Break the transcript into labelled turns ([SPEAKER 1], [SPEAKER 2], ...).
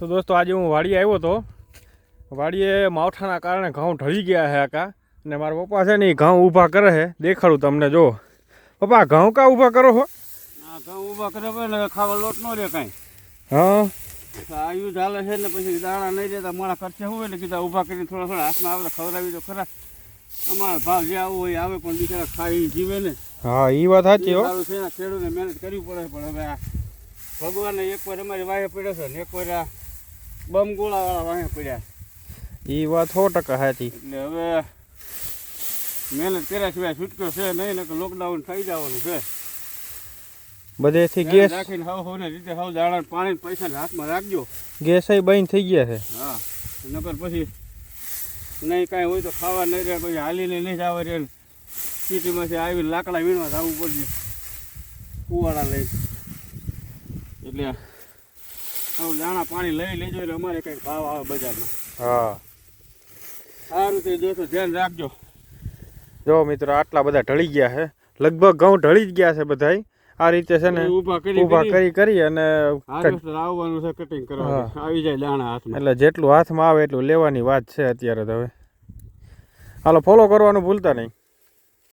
[SPEAKER 1] તો દોસ્તો આજે હું વાડીએ આવ્યો હતો. વાડીએ માવઠાના કારણે ઘઉં ઢળી ગયા છે આકા, અને મારા પપ્પા છે ને એ ઘઉં ઊભા કરે છે. દેખાડું તમને. જો પપ્પા, ઘઉં કા ઊભા કરો છો?
[SPEAKER 2] ઘઉં ઊભા કરે ને ખાવા લોટ ન રહે કાંઈ.
[SPEAKER 1] હા,
[SPEAKER 2] આયુ ચાલે છે ને પછી દાણા નહીં રહેતા મારા ખર્ચે હોય એટલે કીધા ઊભા કરીને થોડા થોડા હાથમાં આવે તો ખવડાવી તો ખરા. અમારા ભાવ જે આવું હોય આવે, પણ બિચારા ખાઈ જીવે ને.
[SPEAKER 1] હા, એ વાત સાચી હો.
[SPEAKER 2] સારું છે, ખેડૂતને મહેનત કરવી પડે. પણ હવે આ ભગવાનને એક વાર અમારી વાહે પડ્યો છે ને એક વાર આ બમ ગોળાવાળા વાહે પડ્યા.
[SPEAKER 1] એ વાત 100% સાચી.
[SPEAKER 2] એટલે હવે મહેનત કર્યા સિવાય છૂટકો છે નહીં, ને લોકડાઉન થઈ જવાનું છે.
[SPEAKER 1] બધેથી ગેસ
[SPEAKER 2] રાખીને હવ ને રીતે હવ દાણા પાણી પૈસા હાથમાં રાખજો.
[SPEAKER 1] ગેસ બંધ થઈ ગયા છે.
[SPEAKER 2] હા, નકર પછી નહીં કાંઈ હોય તો ખાવા નહીં રહે, પછી હાલીને નહીં જવા રહે. સિટીમાંથી આવીને લાકડા વીણવા જવું પડશે કુવાડા લઈને. એટલે હવે દાણા પાણી લઈ લેજો એટલે અમારે કંઈક ભાવ આવે બજારમાં.
[SPEAKER 1] હા,
[SPEAKER 2] સારું તે જોતો ધ્યાન રાખજો.
[SPEAKER 1] જો મિત્રો, આટલા બધા ઢળી ગયા છે. લગભગ ઘઉં ઢળી જ ગયા છે બધા. આ રીતે છે ને
[SPEAKER 2] ઊભા
[SPEAKER 1] કરી અને
[SPEAKER 2] આવવાનું છે કટિંગ કરવા. આવી જાય દાણા હાથમાં.
[SPEAKER 1] એટલે જેટલું હાથમાં આવે એટલું લેવાની વાત છે અત્યારે. તો હવે હાલો, ફોલો કરવાનું ભૂલતા નહીં.